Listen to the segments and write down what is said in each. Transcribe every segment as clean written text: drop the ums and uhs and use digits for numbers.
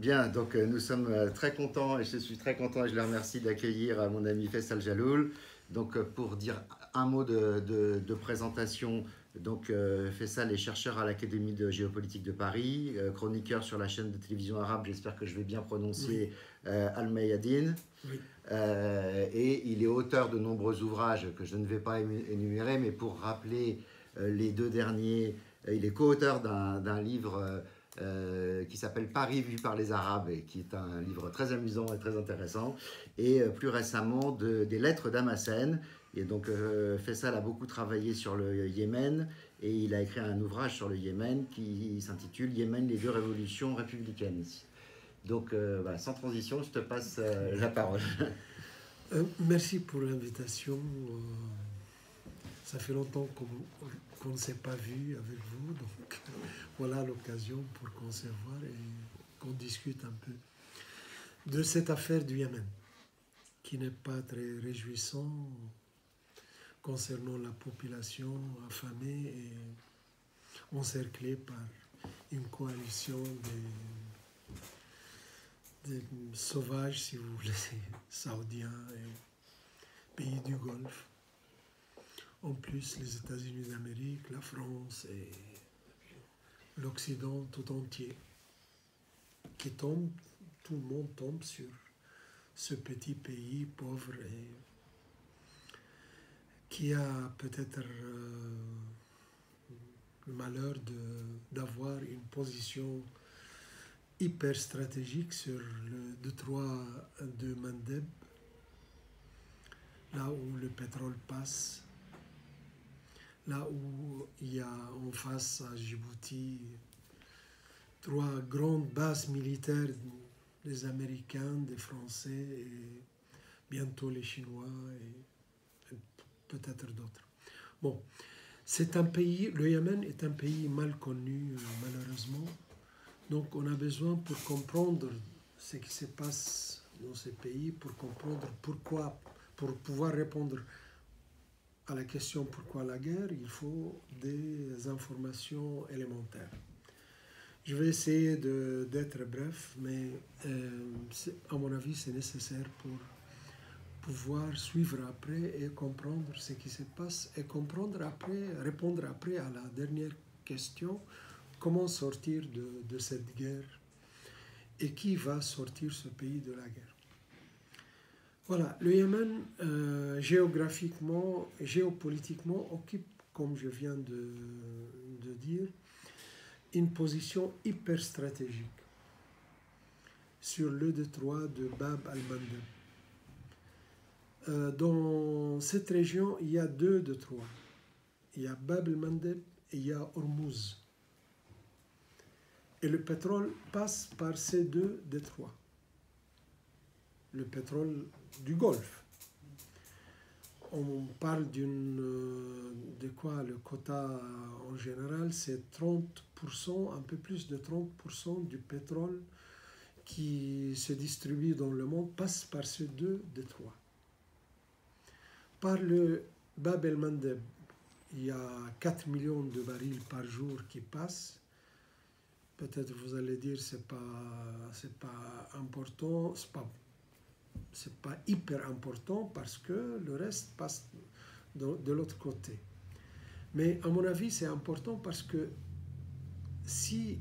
Bien, donc nous sommes très contents et je suis très content et je les remercie d'accueillir mon ami Faisal Jaloul. Donc pour dire un mot de présentation, donc Faisal est chercheur à l'Académie de géopolitique de Paris, chroniqueur sur la chaîne de télévision arabe, j'espère que je vais bien prononcer, Al Mayadeen. Oui. Et il est auteur de nombreux ouvrages que je ne vais pas énumérer, mais pour rappeler les deux derniers, il est co-auteur d'un livre qui s'appelle Paris vu par les Arabes, et qui est un livre très amusant et très intéressant, et plus récemment des lettres d'Hamassen. Et donc Faisal a beaucoup travaillé sur le Yémen, et il a écrit un ouvrage sur le Yémen qui s'intitule Yémen, les deux révolutions républicaines. Donc voilà, sans transition, je te passe la parole. Merci pour l'invitation. Ça fait longtemps qu'on ne s'est pas vu avec vous, donc voilà l'occasion pour qu'on se voit et qu'on discute un peu de cette affaire du Yémen, qui n'est pas très réjouissant concernant la population affamée et encerclée par une coalition des sauvages, si vous voulez, saoudiens et pays du Golfe. En plus, les États-Unis d'Amérique, la France et l'Occident tout entier, qui tombe, tout le monde tombe sur ce petit pays pauvre et qui a peut-être le malheur d'avoir une position hyper stratégique sur le détroit de Mandeb, là où le pétrole passe, là où il y a en face à Djibouti 3 grandes bases militaires des Américains, des Français et bientôt les Chinois et peut-être d'autres. Bon, c'est un pays, le Yémen est un pays mal connu malheureusement, donc on a besoin pour comprendre ce qui se passe dans ce pays, pour comprendre pourquoi, pour pouvoir répondre à la question pourquoi la guerre, il faut des informations élémentaires. Je vais essayer d'être bref, mais à mon avis, c'est nécessaire pour pouvoir suivre après et comprendre ce qui se passe et comprendre après, répondre après à la dernière question, comment sortir de cette guerre et qui va sortir ce pays de la guerre. Voilà, le Yémen, géographiquement, géopolitiquement, occupe, comme je viens de dire, une position hyper stratégique sur le détroit de Bab al-Mandeb. Dans cette région, il y a 2 détroits. Il y a Bab al-Mandeb et il y a Hormuz. Et le pétrole passe par ces 2 détroits. Le pétrole du Golfe. On parle de quoi le quota en général, c'est 30%, un peu plus de 30% du pétrole qui se distribue dans le monde passe par ces 2 détroits. Par le Bab el-Mandeb, il y a 4 millions de barils par jour qui passent. Peut-être vous allez dire c'est pas important, c'est pas hyper important parce que le reste passe de l'autre côté. Mais à mon avis, c'est important parce que si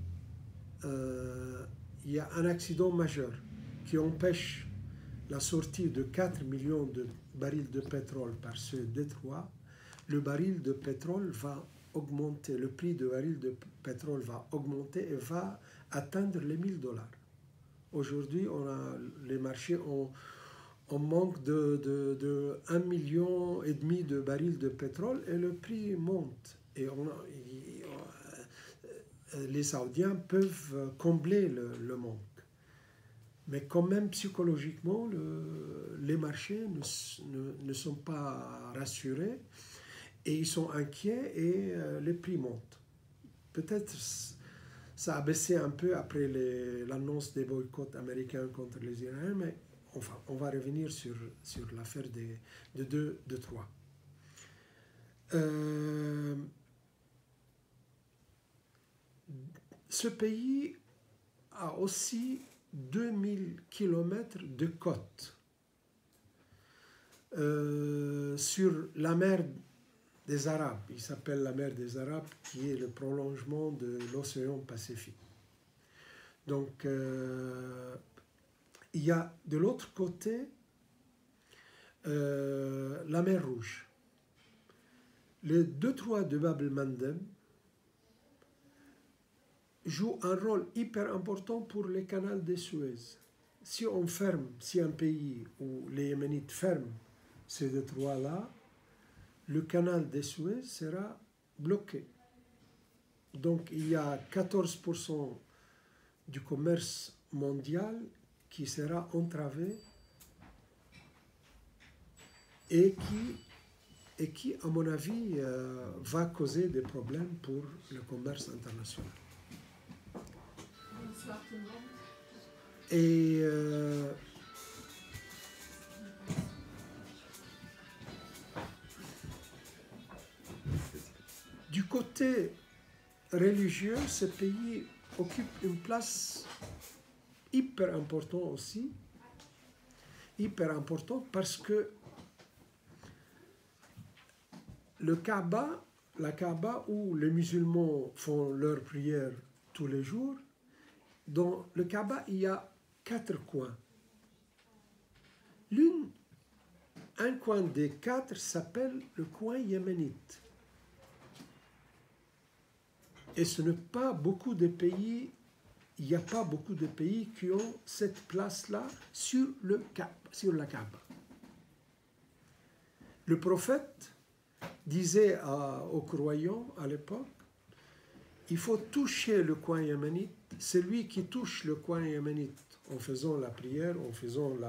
il y a un accident majeur qui empêche la sortie de 4 millions de barils de pétrole par ce détroit, le baril de pétrole va augmenter, le prix du baril de pétrole va augmenter et va atteindre les $1000. Aujourd'hui, les marchés ont manque de 1,5 million de barils de pétrole et le prix monte. Et les Saoudiens peuvent combler le manque. Mais quand même, psychologiquement, les marchés ne sont pas rassurés et ils sont inquiets et les prix montent. Peut-être ça a baissé un peu après l'annonce des boycotts américains contre les Iraniens, mais enfin, on va revenir sur l'affaire de 2 détroits. Ce pays a aussi 2000 km de côte sur la mer des Arabes. Il s'appelle la mer des Arabes, qui est le prolongement de l'océan Pacifique. Donc, il y a de l'autre côté la mer Rouge. Le détroit de Bab el-Mandeb joue un rôle hyper important pour le canal de Suez. Si on ferme, si un pays où les Yéménites ferment ce détroit-là, le canal de Suez sera bloqué. Donc il y a 14% du commerce mondial qui sera entravé et qui à mon avis, va causer des problèmes pour le commerce international. Bonsoir tout le monde. Et du côté religieux, ce pays occupe une place hyper importante aussi, hyper importante parce que le Kaaba, la Kaaba où les musulmans font leurs prières tous les jours, dans le Kaaba, il y a 4 coins. Un coin des 4 s'appelle le coin yéménite. Et ce n'est pas beaucoup de pays, il n'y a pas beaucoup de pays qui ont cette place-là sur la Kaaba. Le prophète disait aux croyants à l'époque, il faut toucher le coin yéménite. Celui qui touche le coin yéménite en faisant la prière, en faisant le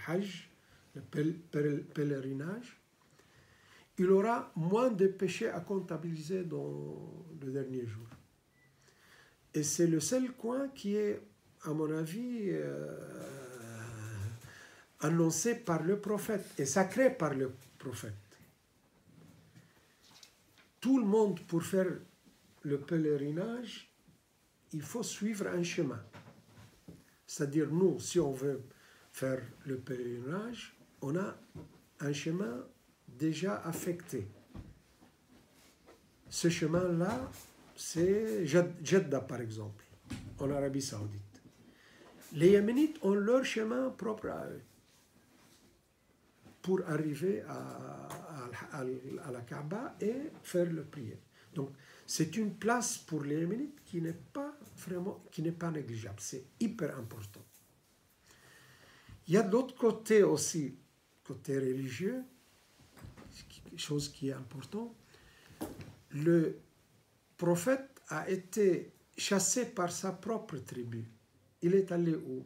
hajj, le pèlerinage, il aura moins de péchés à comptabiliser dans le dernier jour. Et c'est le seul coin qui est, à mon avis, annoncé par le prophète et sacré par le prophète. Tout le monde, pour faire le pèlerinage, il faut suivre un chemin. C'est-à-dire, nous, si on veut faire le pèlerinage, on a un chemin déjà affecté. Ce chemin-là, c'est Jeddah, par exemple, en Arabie Saoudite. Les Yéménites ont leur chemin propre à eux pour arriver à la Kaaba et faire le prière. Donc, c'est une place pour les Yéménites qui n'est pas négligeable. C'est hyper important. Il y a de l'autre côté aussi, côté religieux, chose qui est importante. Le prophète a été chassé par sa propre tribu. Il est allé où?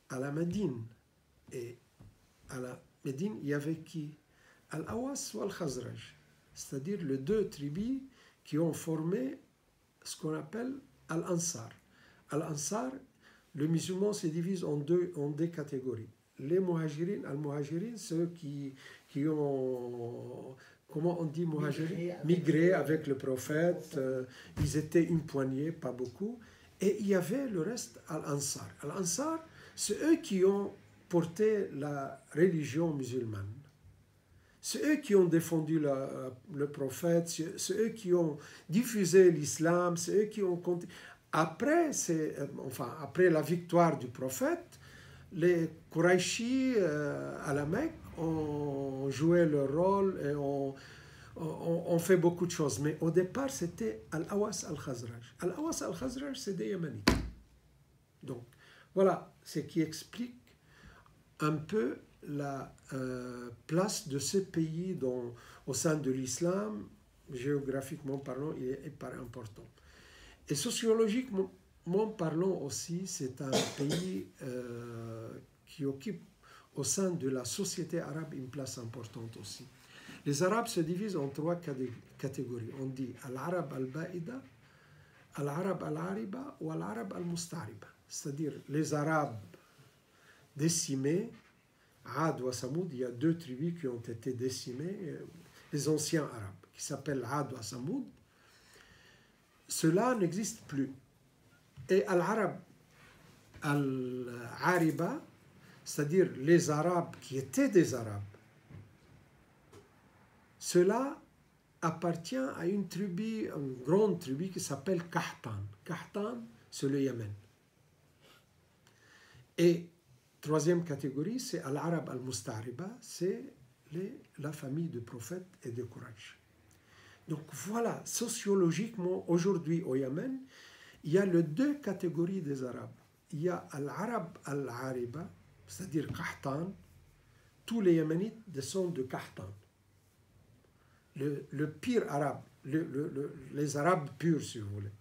À la Médine. Et à la Médine, il y avait qui? Al-Awas ou Al-Khazraj. C'est-à-dire les 2 tribus qui ont formé ce qu'on appelle Al-Ansar. Al-Ansar, le musulman se divise en deux catégories. Les muhajirin, Al-Muhajirin, ceux qui ont, comment on dit muhajirin? Migré avec le prophète. Ils étaient une poignée, pas beaucoup. Et il y avait le reste, Al-Ansar. Al-Ansar, c'est eux qui ont porté la religion musulmane. C'est eux qui ont défendu le prophète, c'est eux qui ont diffusé l'islam, c'est eux qui ont continué. Après la victoire du prophète, les Qurayshis à la Mecque ont joué leur rôle et ont fait beaucoup de choses. Mais au départ, c'était Al-Awas Al-Khazraj. Al-Awas Al-Khazraj, c'est des Yéménites. Donc, voilà ce qui explique un peu la place de ce pays au sein de l'islam, géographiquement parlant, il est hyper important. Et sociologiquement parlant aussi, c'est un pays qui occupe au sein de la société arabe une place importante aussi. Les Arabes se divisent en 3 catégories. On dit Al-Arab al-Ba'ida, Al-Arab al-Ariba ou Al-Arab al-Mustariba. C'est-à-dire les Arabes décimés, Ad ou Samoud, il y a 2 tribus qui ont été décimées, les anciens Arabes, qui s'appellent Ad ou Samoud. Cela n'existe plus. Et Al-Arab Al-Ariba, c'est-à-dire les Arabes qui étaient des Arabes, cela appartient à une tribu, une grande tribu qui s'appelle Qahtan. Qahtan, c'est le Yémen. Et troisième catégorie, c'est Al-Arab al-Musta'riba, c'est la famille du prophète et de Quraysh. Donc voilà, sociologiquement, aujourd'hui au Yémen, il y a les deux catégories des Arabes. Il y a Al-Arab al-Ariba, c'est-à-dire Qahtan. Tous les Yéménites descendent de Qahtan. Le pire arabe, les Arabes purs, si vous voulez.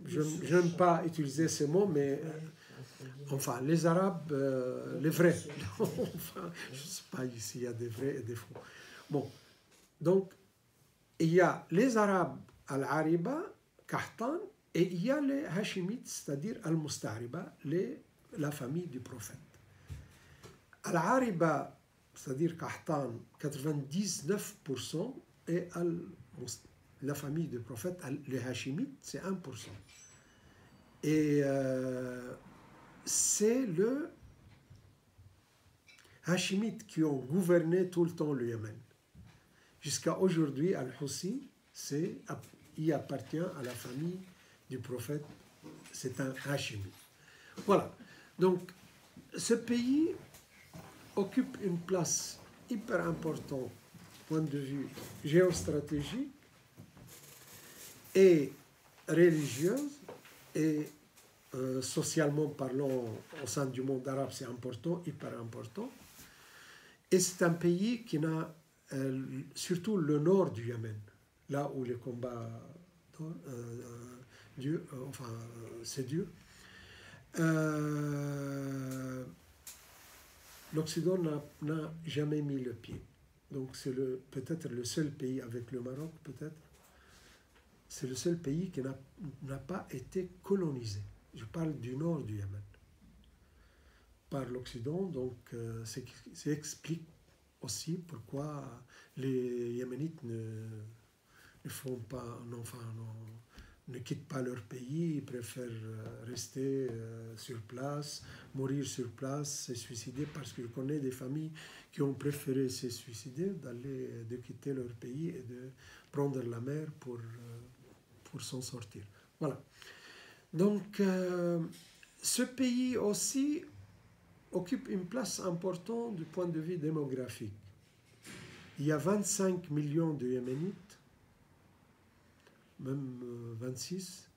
Je n'aime pas utiliser ces mots, mais enfin, les Arabes, les vrais. Enfin, je ne sais pas ici, il y a des vrais et des faux. Bon, donc, il y a les Arabes al-Ariba, Qahtan, et il y a les Hashimites, c'est-à-dire al-Musta'riba, la famille du prophète. Al-Ariba, c'est-à-dire Qahtan, 99%, et la famille du prophète, les Hashimites, c'est 1%. Et c'est le Hashimites qui ont gouverné tout le temps le Yémen. Jusqu'à aujourd'hui, Al-Hussi, il appartient à la famille du prophète, c'est un Hashimi. Voilà. Donc, ce pays occupe une place hyper importante du point de vue géostratégique et religieuse et socialement parlant au sein du monde arabe, c'est important, hyper important. Et c'est un pays qui n'a, surtout le nord du Yémen, là où les combats c'est dur. L'Occident n'a jamais mis le pied. Donc c'est peut-être le seul pays avec le Maroc, peut-être. C'est le seul pays qui n'a pas été colonisé. Je parle du nord du Yémen. Par l'Occident, donc ça explique aussi pourquoi les Yéménites ne font pas, ne quittent pas leur pays, ils préfèrent rester sur place, mourir sur place, se suicider, parce que je connais des familles qui ont préféré se suicider, de quitter leur pays et de prendre la mer pour s'en sortir. Voilà. Donc, ce pays aussi occupe une place importante du point de vue démographique. Il y a 25 millions de Yéménites, même 26.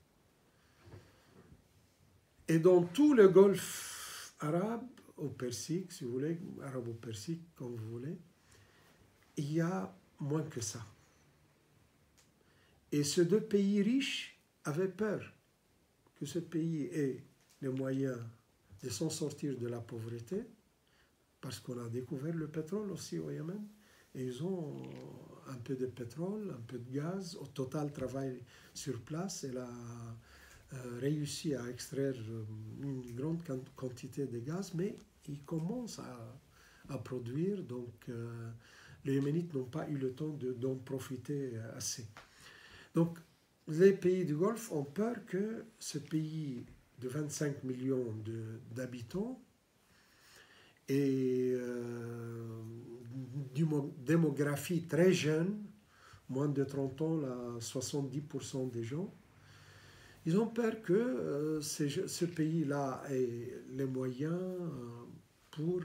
Et dans tout le golfe arabe, au Persique, si vous voulez, arabo-persique, comme vous voulez, il y a moins que ça. Et ces deux pays riches avaient peur que ce pays ait les moyens de s'en sortir de la pauvreté, parce qu'on a découvert le pétrole aussi au Yémen, et ils ont un peu de pétrole, un peu de gaz. Au total, travaille sur place. Elle a réussi à extraire une grande quantité de gaz, mais ils commencent à produire, donc les Yéménites n'ont pas eu le temps d'en profiter assez. Donc, les pays du Golfe ont peur que ce pays de 25 millions d'habitants et d'une démographie très jeune, moins de 30 ans, là, 70% des gens, ils ont peur que ce pays-là ait les moyens pour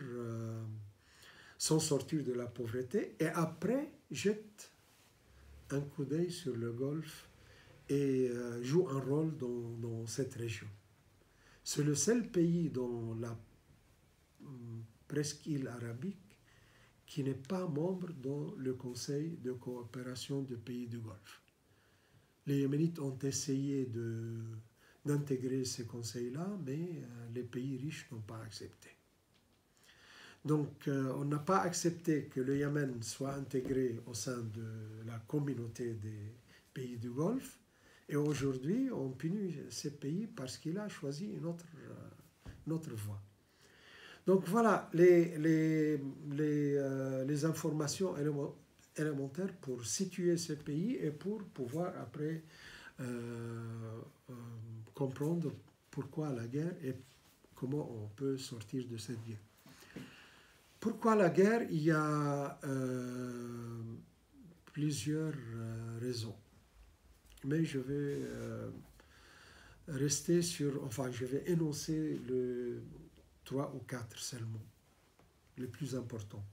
s'en sortir de la pauvreté et après jette un coup d'œil sur le Golfe et joue un rôle dans cette région. C'est le seul pays dans la presqu'île arabique qui n'est pas membre dans le Conseil de coopération des pays du Golfe. Les Yéménites ont essayé d'intégrer ce conseil-là, mais les pays riches n'ont pas accepté. Donc, on n'a pas accepté que le Yémen soit intégré au sein de la communauté des pays du Golfe. Et aujourd'hui, on punit ces pays parce qu'il a choisi une autre voie. Donc voilà les informations élémentaires pour situer ces pays et pour pouvoir après comprendre pourquoi la guerre et comment on peut sortir de cette guerre. Pourquoi la guerre? Il y a plusieurs raisons. Mais je vais rester sur, enfin je vais énoncer le 3 ou 4 seulement, les plus importants.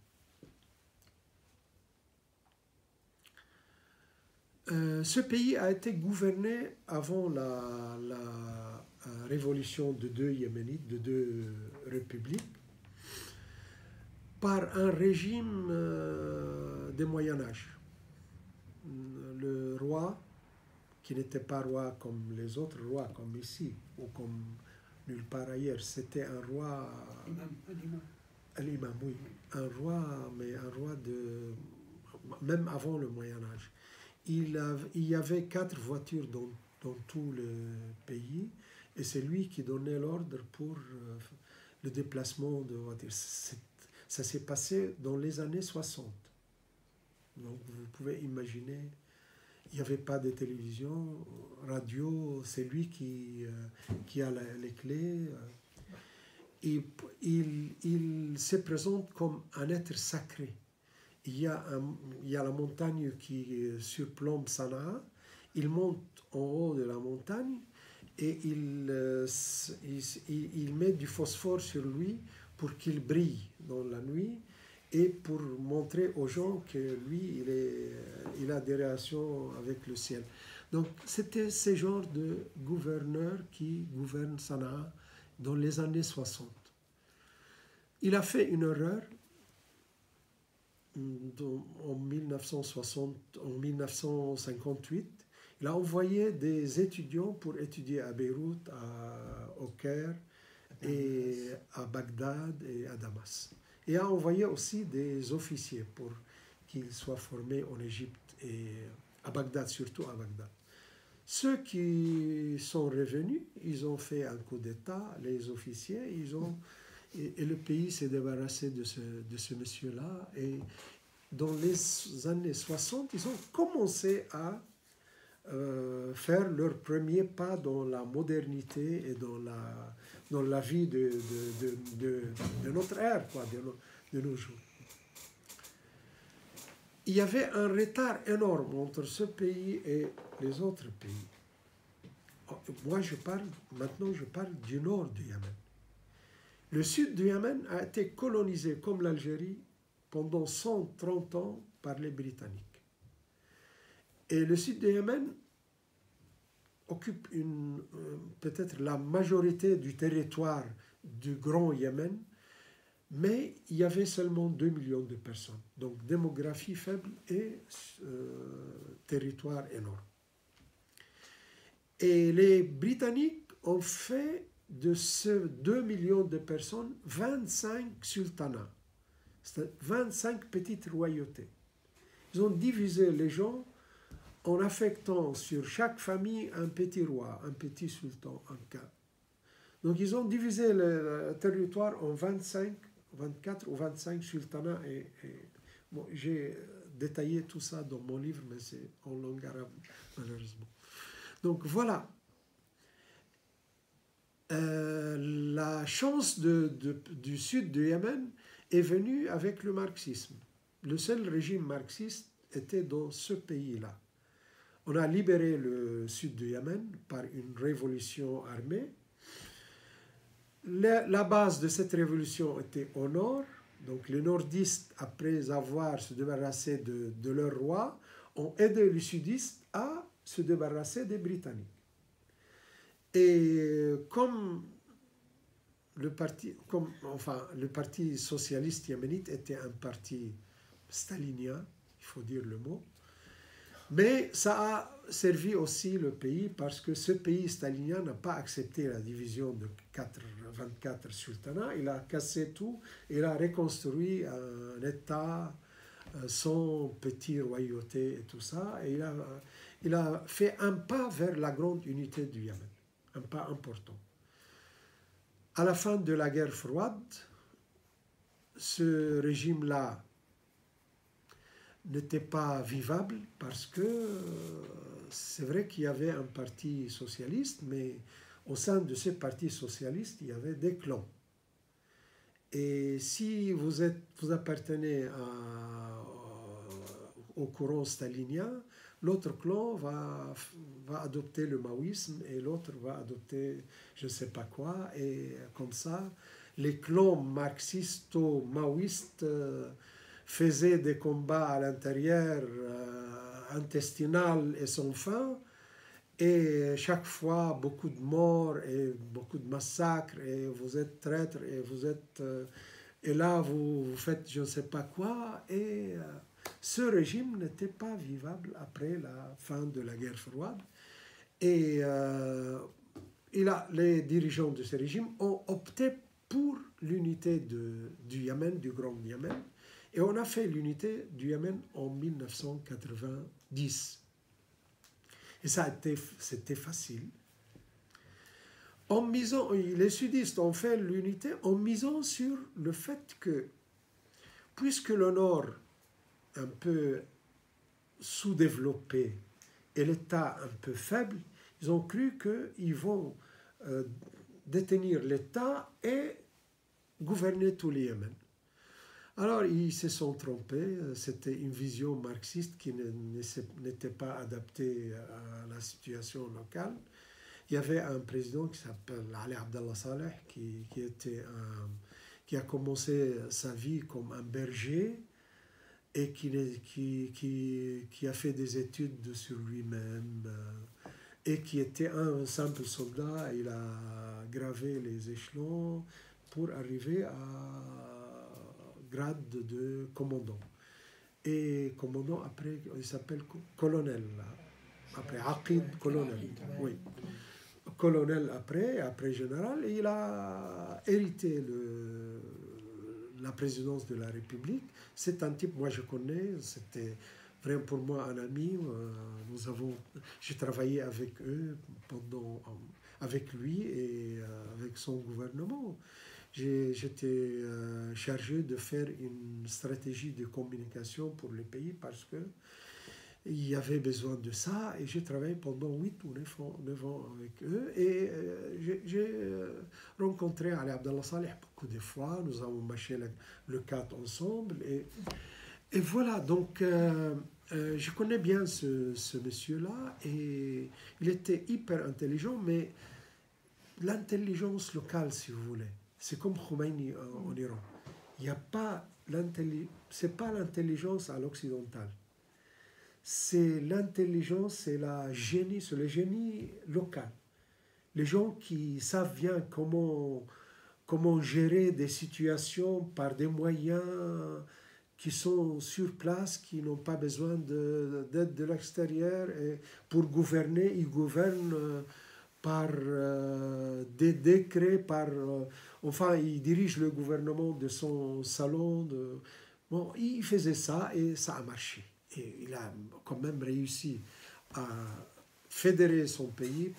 Ce pays a été gouverné avant la révolution de deux Yéménites, de deux républiques, par un régime du Moyen-Âge. Le roi, qui n'était pas roi comme les autres rois, comme ici, ou comme nulle part ailleurs, c'était un roi... Un imam, oui. Un roi, mais un roi de... Même avant le Moyen-Âge. Il y avait 4 voitures dans tout le pays, et c'est lui qui donnait l'ordre pour le déplacement de voitures. Ça s'est passé dans les années 60. Donc vous pouvez imaginer, il n'y avait pas de télévision, radio, c'est lui qui a les clés. Et il se présente comme un être sacré. Il y a la montagne qui surplombe Sanaa. Il monte en haut de la montagne et il met du phosphore sur lui pour qu'il brille dans la nuit et pour montrer aux gens que lui, il a des relations avec le ciel. Donc, c'était ce genre de gouverneur qui gouverne Sanaa dans les années 60. Il a fait une erreur en 1958. Il a envoyé des étudiants pour étudier à Beyrouth, au Caire, et à Bagdad et à Damas. Et a envoyé aussi des officiers pour qu'ils soient formés en Égypte et à Bagdad, surtout à Bagdad. Ceux qui sont revenus, ils ont fait un coup d'État, les officiers, et le pays s'est débarrassé de ce monsieur-là. Et dans les années 60, ils ont commencé à faire leur premier pas dans la modernité et dans la vie de notre ère, quoi, de nos jours. Il y avait un retard énorme entre ce pays et les autres pays. Moi, maintenant je parle du nord du Yémen. Le sud du Yémen a été colonisé comme l'Algérie pendant 130 ans par les Britanniques. Et le sud du Yémen occupe peut-être la majorité du territoire du Grand Yémen, mais il y avait seulement 2 millions de personnes. Donc démographie faible et territoire énorme. Et les Britanniques ont fait de ces 2 millions de personnes 25 sultanats, c'est-à-dire 25 petites royautés. Ils ont divisé les gens en affectant sur chaque famille un petit roi, un petit sultan, un cas. Donc ils ont divisé le territoire en 24 ou 25 sultanats. Bon, j'ai détaillé tout ça dans mon livre, mais c'est en langue arabe, malheureusement. Donc voilà. La chance du sud du Yémen est venue avec le marxisme. Le seul régime marxiste était dans ce pays-là. On a libéré le sud du Yémen par une révolution armée. La base de cette révolution était au nord. Donc les nordistes, après avoir se débarrassé de leur roi, ont aidé les sudistes à se débarrasser des Britanniques. Et comme le parti socialiste yéménite était un parti stalinien, il faut dire le mot, mais ça a servi aussi le pays parce que ce pays stalinien n'a pas accepté la division de 24 sultanats. Il a cassé tout, il a reconstruit un État sans petite royauté et tout ça. Et il a fait un pas vers la grande unité du Yémen, un pas important. À la fin de la guerre froide, ce régime-là n'était pas vivable parce que c'est vrai qu'il y avait un parti socialiste, mais au sein de ce parti socialiste, il y avait des clans. Et si vous appartenez au courant stalinien, l'autre clan va adopter le maoïsme et l'autre va adopter je ne sais pas quoi. Et comme ça, les clans marxisto-maoïstes faisaient des combats à l'intérieur intestinal et sans fin. Et chaque fois, beaucoup de morts et beaucoup de massacres, et vous êtes traître, et vous êtes... et là, vous faites je ne sais pas quoi, et ce régime n'était pas vivable après la fin de la guerre froide. Et les dirigeants de ce régime ont opté pour l'unité du Yémen, du Grand Yémen, et on a fait l'unité du Yémen en 1990. Et c'était facile. Les sudistes ont fait l'unité en misant sur le fait que, puisque le Nord, un peu sous-développé, et l'État un peu faible, ils ont cru qu'ils vont détenir l'État et gouverner tout le Yémen. Alors, ils se sont trompés. C'était une vision marxiste qui n'était pas adaptée à la situation locale. Il y avait un président qui s'appelle Ali Abdallah Saleh, qui a commencé sa vie comme un berger et qui a fait des études sur lui-même et qui était un simple soldat. Il a gravé les échelons pour arriver à grade de commandant. Et commandant, après, il s'appelle colonel. Après, Aqid, colonel. Oui. Colonel après général, et il a hérité la présidence de la République. C'est un type, moi je connais, c'était vraiment pour moi un ami. J'ai travaillé avec eux avec lui et avec son gouvernement. J'étais chargé de faire une stratégie de communication pour le pays parce que il y avait besoin de ça, et j'ai travaillé pendant 8 ou 9 ans avec eux, et j'ai rencontré Ali Abdallah Saleh beaucoup de fois. Nous avons marché le 4 ensemble, et voilà. Donc je connais bien ce monsieur-là, et il était hyper intelligent, mais l'intelligence locale, si vous voulez, c'est comme Khomeini en Iran. Il n'y a pas c'est pas l'intelligence à l'occidental. C'est l'intelligence, c'est le génie local. Les gens qui savent bien comment gérer des situations par des moyens qui sont sur place, qui n'ont pas besoin d'aide de l'extérieur. Et pour gouverner, ils gouvernent par des décrets, enfin, il dirige le gouvernement de son salon. Bon, il faisait ça et ça a marché. Et il a quand même réussi à fédérer son pays.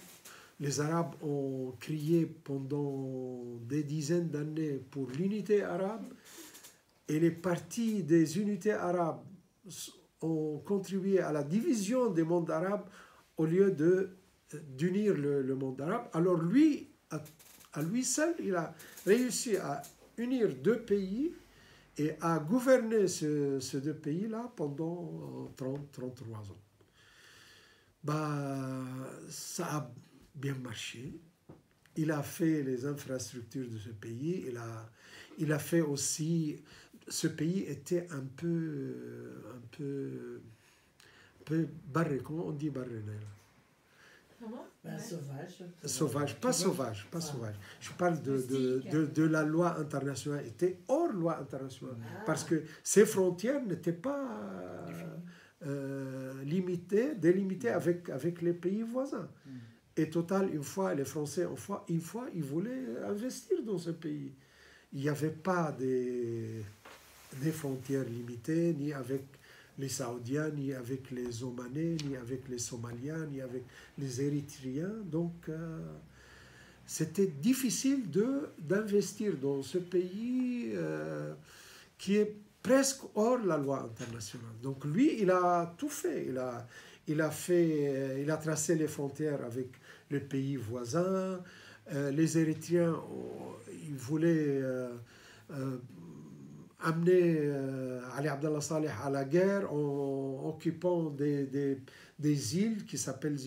Les Arabes ont crié pendant des dizaines d'années pour l'unité arabe, et les partis des unités arabes ont contribué à la division des mondes arabes au lieu d'unir le monde arabe. Alors lui, à lui seul, il a réussi à unir 2 pays et à gouverner ces 2 pays-là pendant 33 ans. Ça a bien marché. Il a fait les infrastructures de ce pays. Il a fait aussi... Ce pays était un peu barré. Comment on dit barré? Comment? Sauvage. Sauvage, pas sauvage. Je parle de la loi internationale. Il était hors loi internationale. Parce que ses frontières n'étaient pas délimitées avec les pays voisins. Et total, une fois, les Français, ils voulaient investir dans ce pays. Il n'y avait pas des frontières limitées, ni avec les Saoudiens, ni avec les Omanais, ni avec les Somaliens, ni avec les Érythréens. Donc, c'était difficile d'investir dans ce pays qui est presque hors la loi internationale. Donc, lui, il a tout fait. Il a tracé les frontières avec les pays voisins. Les Érythréens, ils voulaient amener Ali Abdallah Saleh à la guerre en occupant des îles qui s'appellent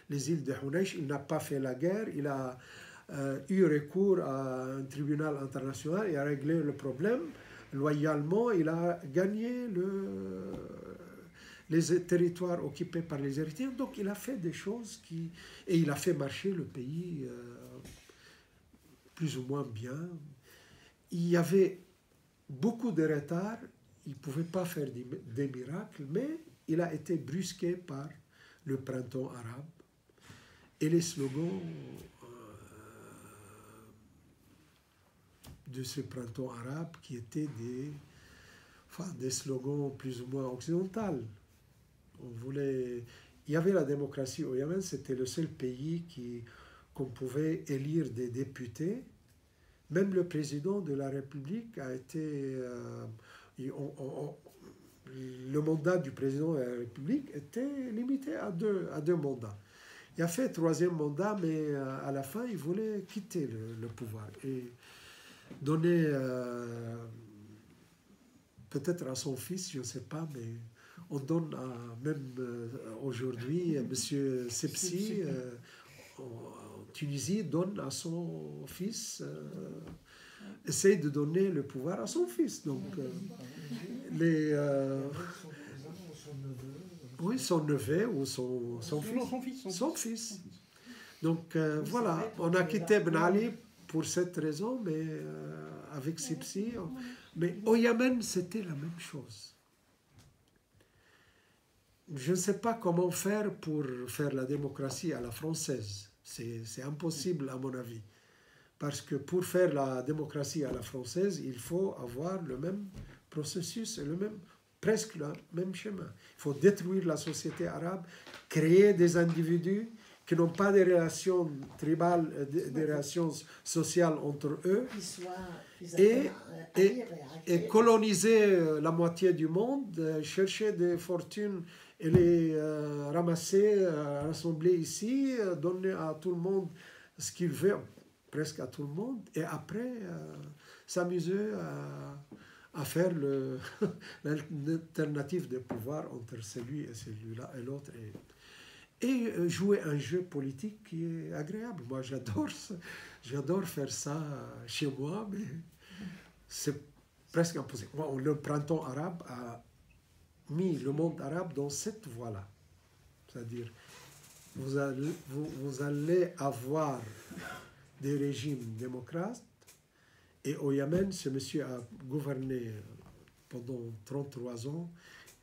les îles de Hunaysh. Il n'a pas fait la guerre, il a eu recours à un tribunal international et a réglé le problème. Loyalement, il a gagné les territoires occupés par les Érythréens. Donc il a fait des choses et il a fait marcher le pays plus ou moins bien. Il y avait beaucoup de retard, il ne pouvait pas faire des miracles, mais il a été brusqué par le printemps arabe et les slogans de ce printemps arabe qui étaient des slogans plus ou moins occidentaux. Il y avait la démocratie au Yémen, c'était le seul pays qu'on pouvait élire des députés. Même le président de la République a été... le mandat du président de la République était limité à deux mandats. Il a fait 3e mandat, mais à la fin, il voulait quitter le pouvoir et donner peut-être à son fils, je ne sais pas, mais on donne même aujourd'hui, M. Sepsi, en Tunisie, donne à son fils, essaye de donner le pouvoir à son fils. Donc, oui, son neveu ou son fils. Son fils. Donc, voilà, on a quitté Ben Ali pour cette raison, mais avec Sepsi. Mais au Yémen, c'était la même chose. Je ne sais pas comment faire pour faire la démocratie à la française. C'est impossible à mon avis. Parce que pour faire la démocratie à la française, il faut avoir le même processus et presque le même chemin. Il faut détruire la société arabe, créer des individus qui n'ont pas de relations tribales, des relations sociales entre eux, et coloniser la moitié du monde, chercher des fortunes et les ramasser, rassembler ici, donner à tout le monde ce qu'il veut, presque à tout le monde, et après s'amuser à faire l'alternative de pouvoir entre celui et celui-là et l'autre. Et jouer un jeu politique qui est agréable. Moi, j'adore faire ça chez moi, mais c'est presque impossible. Moi, le printemps arabe a mis le monde arabe dans cette voie-là. C'est-à-dire, vous allez avoir des régimes démocrates, et au Yémen, ce monsieur a gouverné pendant 33 ans,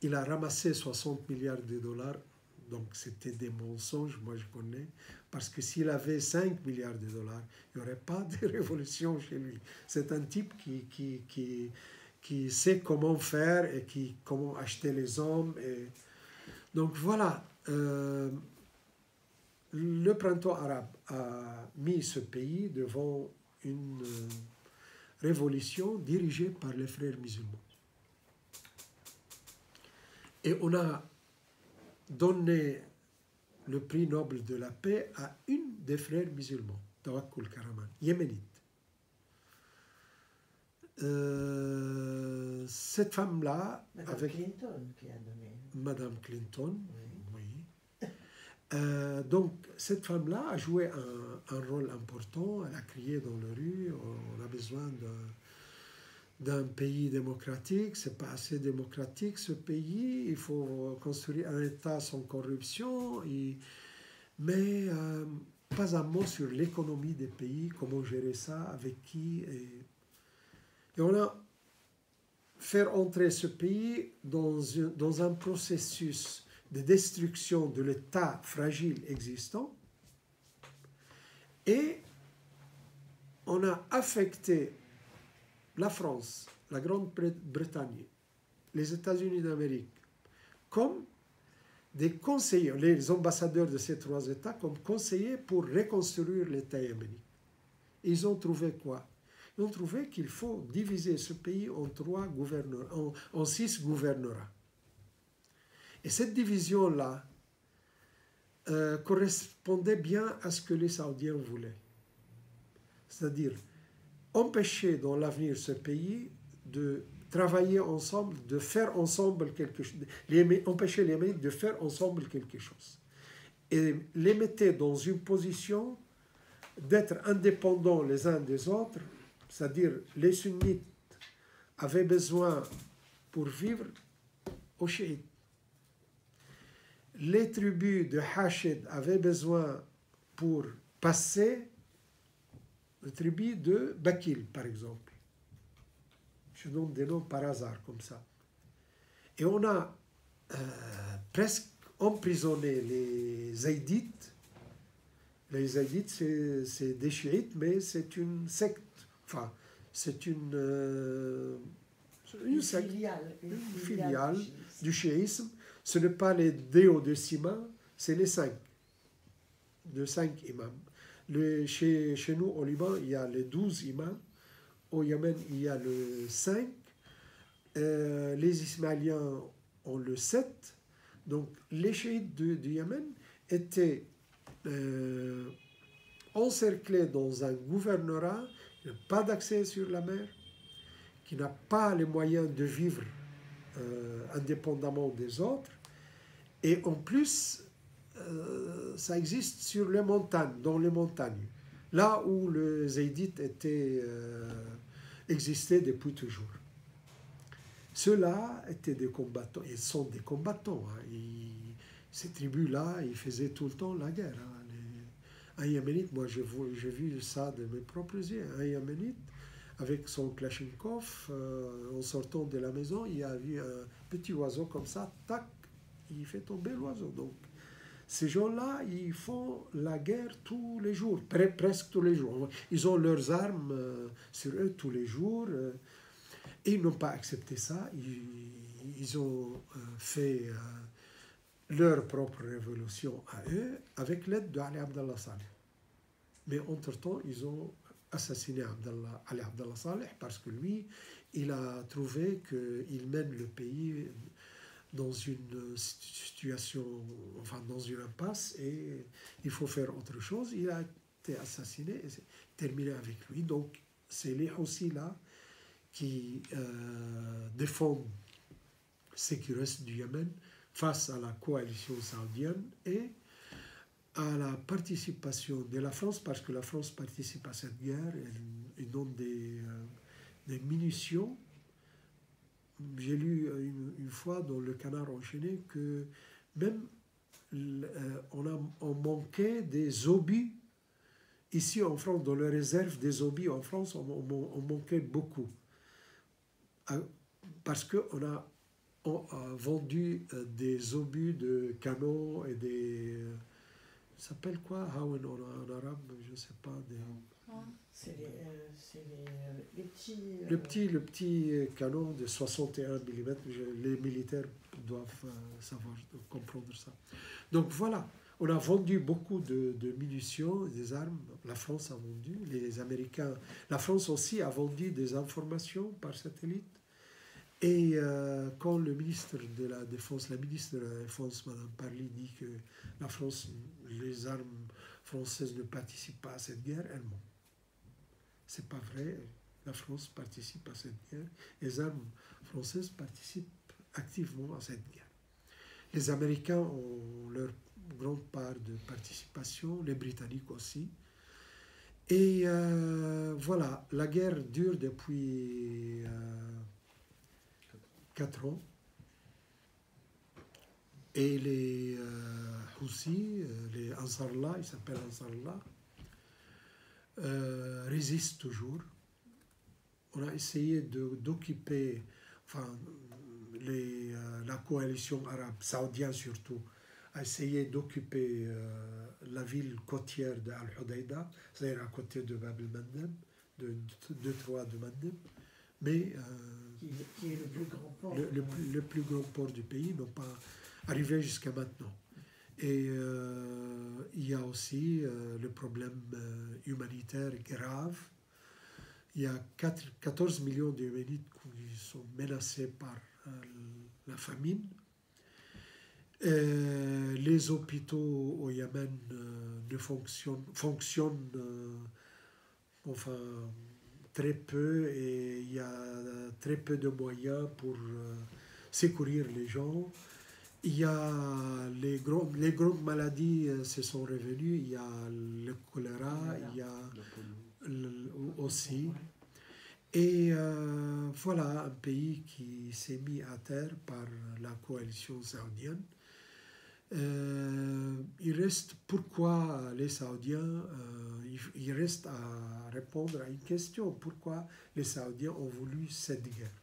il a ramassé 60 milliards de dollars, donc c'était des mensonges, moi je connais, parce que s'il avait 5 milliards de dollars, il n'y aurait pas de révolution chez lui. C'est un type qui sait comment faire et comment acheter les hommes. Donc voilà, le printemps arabe a mis ce pays devant une révolution dirigée par les frères musulmans. Et on a donné le prix Nobel de la paix à une des frères musulmans, Tawakkul Karaman, yéménite. Cette femme-là, avec Clinton qui a donné. Madame Clinton, oui. Donc, cette femme-là a joué un rôle important. Elle a crié dans les rues, on a besoin d'un pays démocratique, c'est pas assez démocratique ce pays, il faut construire un État sans corruption, mais pas un mot sur l'économie des pays, comment gérer ça, avec qui. Et on a fait entrer ce pays dans un processus de destruction de l'État fragile existant, et on a affecté la France, la Grande-Bretagne, les États-Unis d'Amérique, comme des conseillers, les ambassadeurs de ces 3 États, comme conseillers pour reconstruire l'État yéménite. Ils ont trouvé quoi? Ils ont trouvé qu'il faut diviser ce pays en 6 gouvernorats. Et cette division-là correspondait bien à ce que les Saoudiens voulaient. C'est-à-dire empêcher dans l'avenir ce pays de travailler ensemble, de faire ensemble quelque chose, empêcher les Yéménites de faire ensemble quelque chose. Et les mettait dans une position d'être indépendants les uns des autres, c'est-à-dire les sunnites avaient besoin pour vivre aux chiites. Les tribus de Hachid avaient besoin pour passer les tribus de Bakil, par exemple. Je donne des noms par hasard comme ça. Et on a presque emprisonné les Zaïdites. Les Zaïdites, c'est des chiites, mais c'est une secte. Enfin, c'est une secte, une filiale du chiisme. Ce n'est pas les duodécimains, c'est les 5 imams. Chez nous, au Liban, il y a les 12 imams. Au Yémen, il y a le 5. Les Ismaéliens ont le 7. Donc, les chiites du Yémen étaient encerclés dans un gouvernorat qui n'a pas d'accès sur la mer, qui n'a pas les moyens de vivre indépendamment des autres. Et en plus, ça existe sur les montagnes, dans les montagnes, là où les Zaïdites existaient depuis toujours. Ceux-là étaient des combattants, ils sont des combattants. Hein. Ces tribus-là, ils faisaient tout le temps la guerre. Hein. Un Yéménite, moi j'ai vu ça de mes propres yeux, un Yéménite, avec son Kalachnikov, en sortant de la maison, il a vu un petit oiseau comme ça, tac, il fait tomber l'oiseau. Donc, ces gens-là, ils font la guerre tous les jours, presque tous les jours. Ils ont leurs armes sur eux tous les jours. Et ils n'ont pas accepté ça. Ils ont fait leur propre révolution à eux avec l'aide d'Ali Abdallah Saleh. Mais entre-temps, ils ont assassiné Ali Abdallah Saleh parce que lui, il a trouvé qu'il mène le pays dans une situation, enfin dans une impasse, et il faut faire autre chose. Il a été assassiné et c'est terminé avec lui. Donc c'est les Houthis là qui défendent ce qui reste du Yémen face à la coalition saoudienne et à la participation de la France, parce que la France participe à cette guerre, elle donne des munitions. J'ai lu une fois dans le Canard enchaîné que même on manquait des obus ici en France, dans les réserves des obus en France, on manquait beaucoup. Parce qu'on a vendu des obus de canons et des... ça s'appelle quoi, Hawen en arabe, je ne sais pas. C'est les petits... Le petit canon de 61 mm, les militaires doivent savoir, comprendre ça. Donc voilà, on a vendu beaucoup de munitions, des armes. La France a vendu, les Américains... La France aussi a vendu des informations par satellite. Et quand le ministre de la Défense, la ministre de la Défense, Mme Parly, dit que la France, les armes françaises ne participent pas à cette guerre, elle ment. C'est pas vrai. La France participe à cette guerre. Les armes françaises participent activement à cette guerre. Les Américains ont leur grande part de participation, les Britanniques aussi. Et voilà, la guerre dure depuis 4 ans. Et les Houthis, les Ansarallah, ils s'appellent Ansarallah, résistent toujours. On a essayé d'occuper, enfin, la coalition arabe, saoudienne surtout, a essayé d'occuper la ville côtière de Al-Hudaïda, c'est-à-dire à côté de Bab el-Mandeb, de Détroit de Mandeb, mais qui est le plus grand port. Le plus grand port du pays, n'ont pas arrivé jusqu'à maintenant. Et il y a aussi le problème humanitaire grave. Il y a 14 millions de Yéménites qui sont menacés par la famine. Les hôpitaux au Yémen ne fonctionnent enfin, très peu et il y a très peu de moyens pour secourir les gens. Il y a les grandes maladies se sont revenues, il y a le choléra, il y a aussi. Et voilà un pays qui s'est mis à terre par la coalition saoudienne. Il reste pourquoi les Saoudiens, il reste à répondre à une question. Pourquoi les Saoudiens ont voulu cette guerre?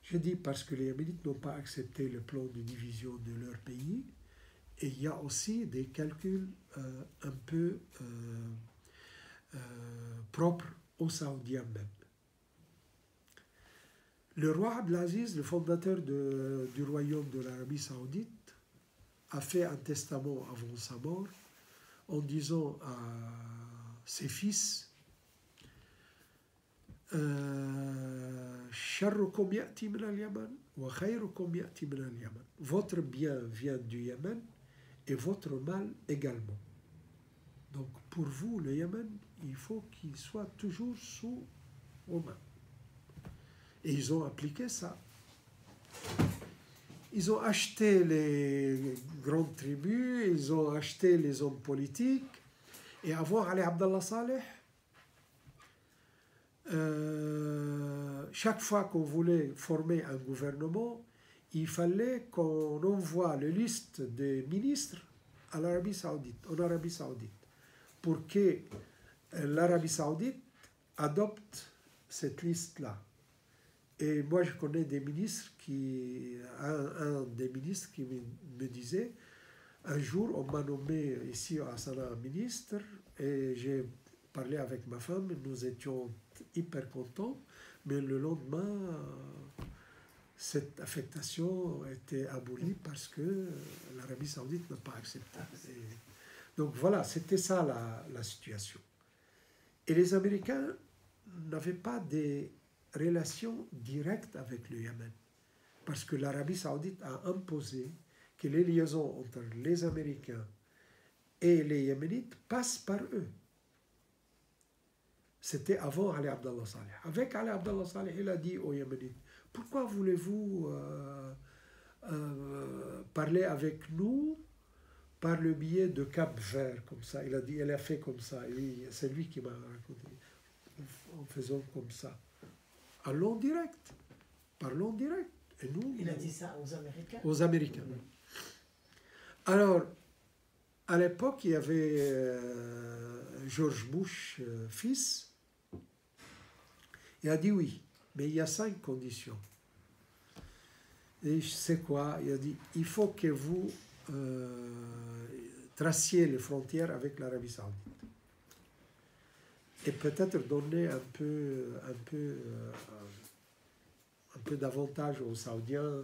Je dis parce que les Yéménites n'ont pas accepté le plan de division de leur pays. Et il y a aussi des calculs un peu propres aux Saoudiens même. Le roi Abdelaziz, le fondateur du royaume de l'Arabie Saoudite, a fait un testament avant sa mort en disant à ses fils Sharrukum ya'ti min al-Yaman wa khayrukum ya'ti min al-Yaman. Votre bien vient du Yémen et votre mal également. Donc pour vous, le Yémen, il faut qu'il soit toujours sous vos mains. Et ils ont appliqué ça. Ils ont acheté les grandes tribus, ils ont acheté les hommes politiques. Et avant Ali Abdallah Saleh, chaque fois qu'on voulait former un gouvernement, il fallait qu'on envoie la liste des ministres à l'Arabie Saoudite, en Arabie Saoudite, pour que l'Arabie Saoudite adopte cette liste-là. Et moi, je connais des ministres un des ministres qui me disait, un jour, on m'a nommé ici à Sanaa ministre, et j'ai parlé avec ma femme, nous étions hyper contents, mais le lendemain, cette affectation a été abolie parce que l'Arabie Saoudite n'a pas accepté. Donc voilà, c'était ça la situation. Et les Américains n'avaient pas des relations directes avec le Yémen, parce que l'Arabie Saoudite a imposé que les liaisons entre les Américains et les Yéménites passent par eux. C'était avant Ali Abdallah Saleh. Avec Ali Abdallah Saleh, il a dit aux Yéménites, pourquoi voulez-vous parler avec nous par le biais de Cap Vert, comme ça? Il a dit, elle a fait comme ça. C'est lui qui m'a raconté, en faisant comme ça. Allons direct, parlons direct. Et nous, il a dit ça aux Américains. Aux Américains. Alors, à l'époque, il y avait George Bush, fils. Il a dit oui, mais il y a 5 conditions. Et je sais quoi? Il a dit, il faut que vous traciez les frontières avec l'Arabie Saoudite. Et peut-être donner un peu d'avantage aux Saoudiens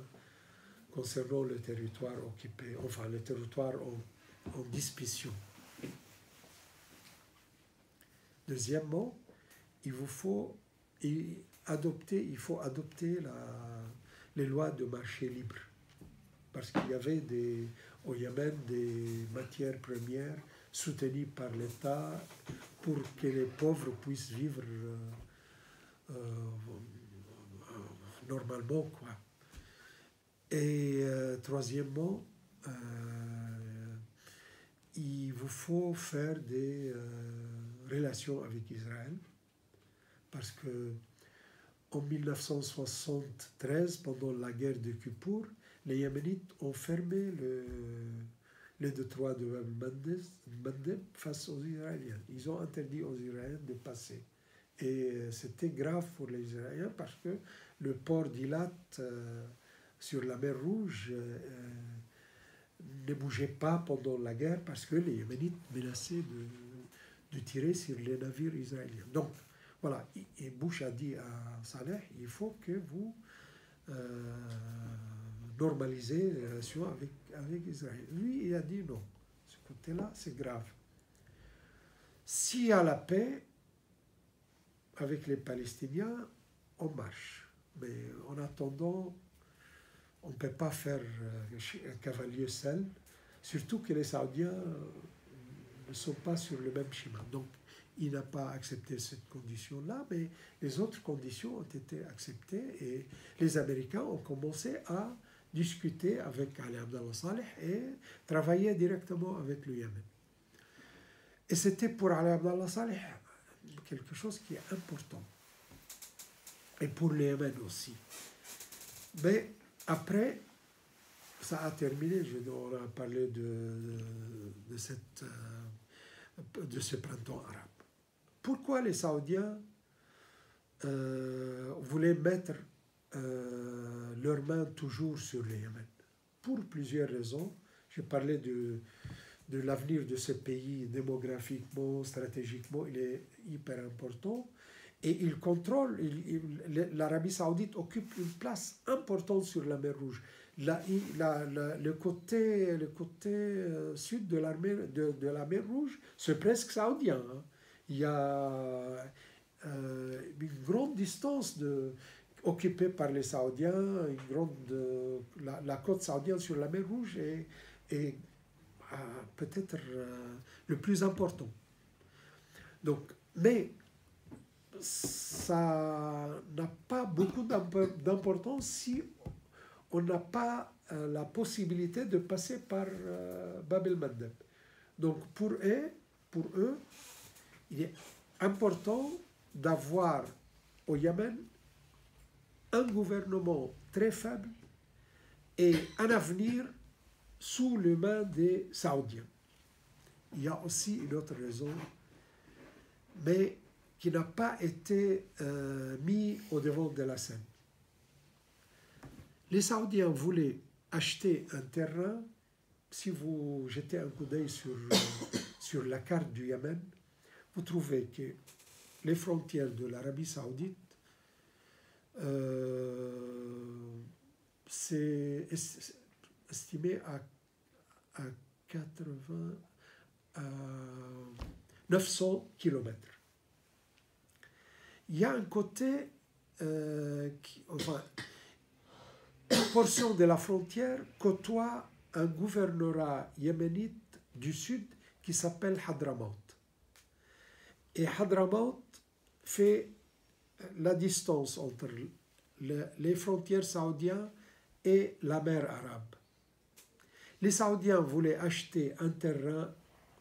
concernant le territoire occupé, enfin le territoire en discussion. Deuxièmement, il faut adopter les lois de marché libre, parce qu'il y avait au Yémen des matières premières soutenues par l'État pour que les pauvres puissent vivre normalement, quoi. Et troisièmement, il vous faut faire des relations avec Israël, parce que en 1973, pendant la guerre de Kippour, les Yéménites ont fermé le détroit de Bab-el-Mandeb face aux Israéliens. Ils ont interdit aux Israéliens de passer. Et c'était grave pour les Israéliens parce que le port d'Ilat sur la mer Rouge ne bougeait pas pendant la guerre parce que les Yéménites menaçaient de tirer sur les navires israéliens. Donc, voilà, et Bush a dit à Saleh, il faut que vous normalisez les relations avec Israël. Lui, il a dit non, ce côté-là, c'est grave. S'il y a la paix avec les Palestiniens, on marche. Mais en attendant, on ne peut pas faire cavalier seul, surtout que les Saoudiens ne sont pas sur le même schéma. Donc, il n'a pas accepté cette condition-là, mais les autres conditions ont été acceptées et les Américains ont commencé à discuter avec Ali Abdallah Saleh et travailler directement avec le Yémen. Et c'était pour Ali Abdallah Saleh quelque chose qui est important. Et pour le Yémen aussi. Mais après, ça a terminé, on a parlé de ce printemps arabe. Pourquoi les Saoudiens voulaient mettre leurs mains toujours sur le Yémen? Pour plusieurs raisons. J'ai parlé de l'avenir de ce pays démographiquement, stratégiquement, il est hyper important. Et il contrôle, l'Arabie Saoudite occupe une place importante sur la mer Rouge. Le côté sud de la mer Rouge, c'est presque saoudien. Hein. Il y a une grande distance occupée par les Saoudiens, la côte saoudienne sur la mer Rouge est peut-être le plus important. Donc, mais ça n'a pas beaucoup d'importance si on n'a pas la possibilité de passer par Bab el-Mandeb. Donc pour eux, il est important d'avoir au Yémen un gouvernement très faible et un avenir sous les mains des Saoudiens. Il y a aussi une autre raison, mais qui n'a pas été mis au devant de la scène. Les Saoudiens voulaient acheter un terrain. Si vous jetez un coup d'œil sur la carte du Yémen, vous trouvez que les frontières de l'Arabie Saoudite, c'est estimé à 900 km. Il y a un côté, une portion de la frontière côtoie un gouvernorat yéménite du sud qui s'appelle Hadramaut. Et Hadramaut fait la distance entre les frontières saoudiennes et la mer Arabe. Les Saoudiens voulaient acheter un terrain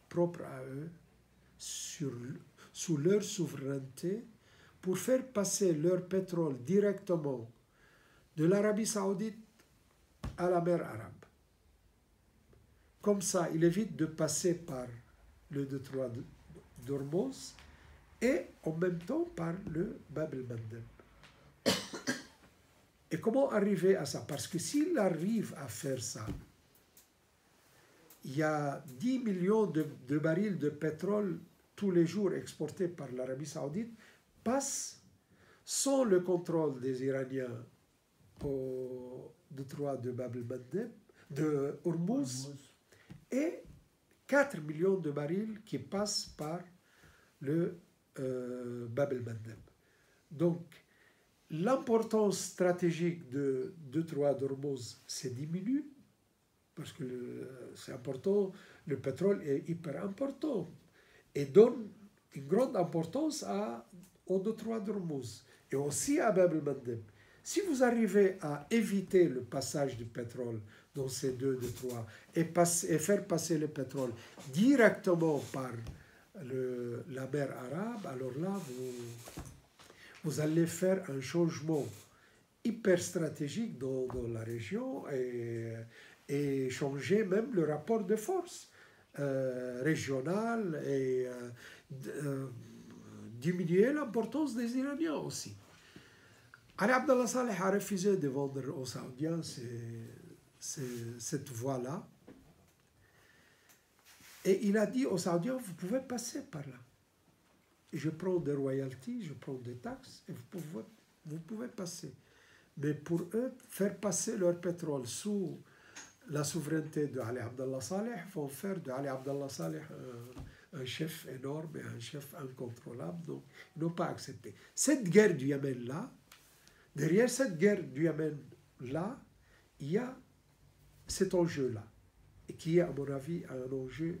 propre à eux, sous leur souveraineté, pour faire passer leur pétrole directement de l'Arabie Saoudite à la mer Arabe. Comme ça, il évite de passer par le détroit d'Ormuz et en même temps par le Bab el-Mandeb. Et comment arriver à ça? Parce que s'il arrive à faire ça, il y a 10 millions de barils de pétrole tous les jours exportés par l'Arabie Saoudite passent sans le contrôle des Iraniens au détroit de Bab el-Mandeb, de Hormuz, et 4 millions de barils qui passent par le Bab el-Mandeb. Donc, l'importance stratégique de détroit d'Hormuz se diminue parce que c'est important, le pétrole est hyper important et donne une grande importance au détroit d'Hormuz et aussi à Bab el-Mandeb. Si vous arrivez à éviter le passage du pétrole dans ces deux détroits et faire passer le pétrole directement par la mer Arabe, alors là, vous allez faire un changement hyper stratégique dans la région et changer même le rapport de force régional et diminuer l'importance des Iraniens aussi. Ali Abdallah Saleh a refusé de vendre aux Saoudiens cette voie-là. Et il a dit aux Saoudiens, vous pouvez passer par là. Et je prends des royalties, je prends des taxes, et vous pouvez passer. Mais pour eux, faire passer leur pétrole sous la souveraineté de Ali Abdallah Saleh vont faire de Ali Abdallah Saleh un chef énorme et un chef incontrôlable. Donc, ils n'ont pas accepté. Cette guerre du Yémen-là, derrière cette guerre du Yémen-là, il y a cet enjeu-là, et qui est, à mon avis, un enjeu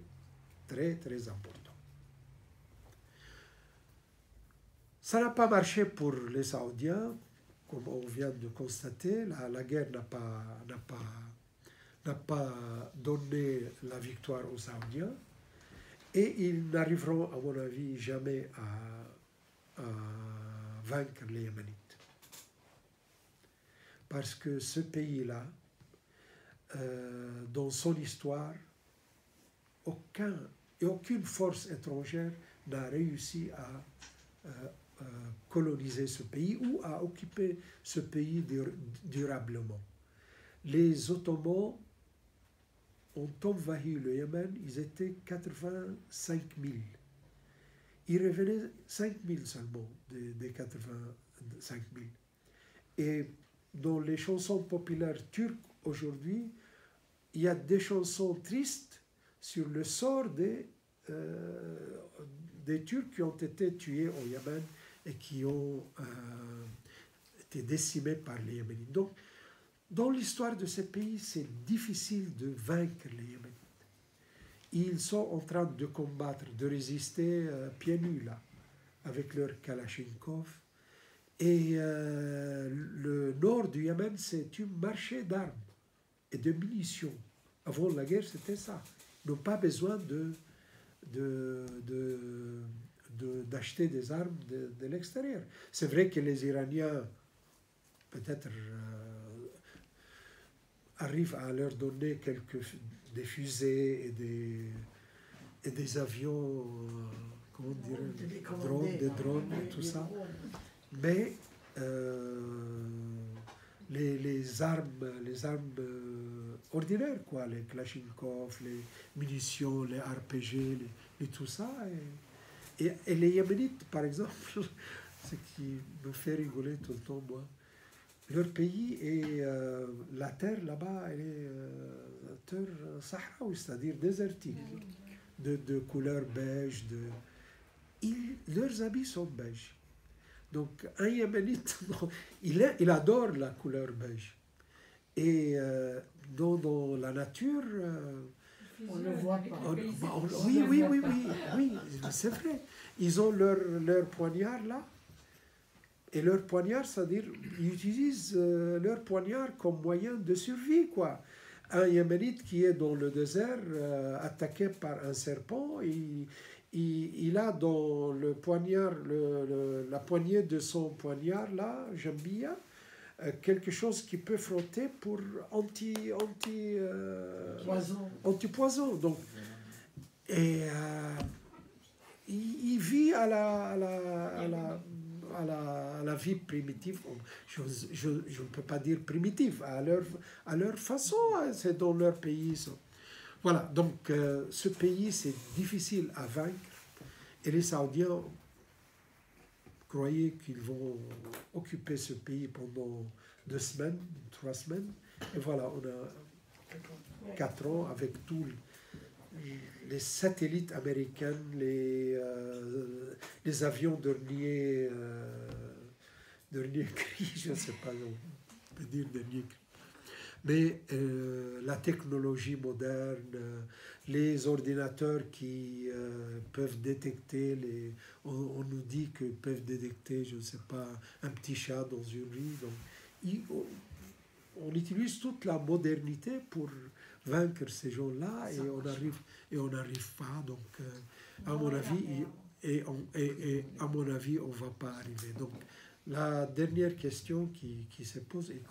très, très important. Ça n'a pas marché pour les Saoudiens, comme on vient de constater. La guerre n'a pas donné la victoire aux Saoudiens, et ils n'arriveront, à mon avis, jamais à vaincre les Yéménites. Parce que ce pays-là, dans son histoire, aucune force étrangère n'a réussi à coloniser ce pays ou à occuper ce pays durablement. Les Ottomans ont envahi le Yémen, ils étaient 85 000. Il revenait 5 000 seulement des 85 000. Et dans les chansons populaires turques aujourd'hui, il y a des chansons tristes sur le sort des Turcs qui ont été tués au Yémen et qui ont été décimés par les Yéménites. Donc, dans l'histoire de ces pays, c'est difficile de vaincre les Yéménites. Ils sont en train de combattre, de résister pieds nus là, avec leur Kalachnikov. Et le nord du Yémen, c'est un marché d'armes et de munitions. Avant la guerre, c'était ça. Ils n'ont pas besoin d'acheter des armes de l'extérieur. C'est vrai que les Iraniens, peut-être, arrivent à leur donner des fusées et des avions, comment dirait, des drones et tout ça. Mais les armes ordinaires, quoi, les Kalachnikov, les munitions, les RPG, et tout ça. Et les Yéménites, par exemple, ce qui me fait rigoler tout le temps, moi, leur pays et la terre là-bas, elle est terre sahraoui, c'est-à-dire désertique, de couleur beige. Leurs habits sont beige. Donc, un Yéménite, il adore la couleur beige. Et dans la nature... on ne le voit pas. Oui, c'est vrai. Ils ont leur poignard là. Et leur poignard, c'est-à-dire, ils utilisent leur poignard comme moyen de survie, quoi. Un Yéménite qui est dans le désert, attaqué par un serpent, il a dans le poignard, la poignée de son poignard, là, Jambia, quelque chose qui peut frotter pour anti-poison. Donc, et il vit à la vie primitive. Je ne peux pas dire primitive, à leur façon, c'est dans leur pays. Ça. Voilà, donc ce pays, c'est difficile à vaincre. Et les Saoudiens croyaient qu'ils vont occuper ce pays pendant 2 semaines, 3 semaines. Et voilà, on a 4 ans avec tous les satellites américains, les avions dernier cri, je ne sais pas, on peut dire dernier cri. Mais la technologie moderne, les ordinateurs qui peuvent détecter, on nous dit qu'ils peuvent détecter, je ne sais pas, un petit chat dans une rue. Donc, on utilise toute la modernité pour vaincre ces gens-là et on n'arrive pas. Donc, à mon avis, on ne va pas arriver. Donc, la dernière question qui se pose et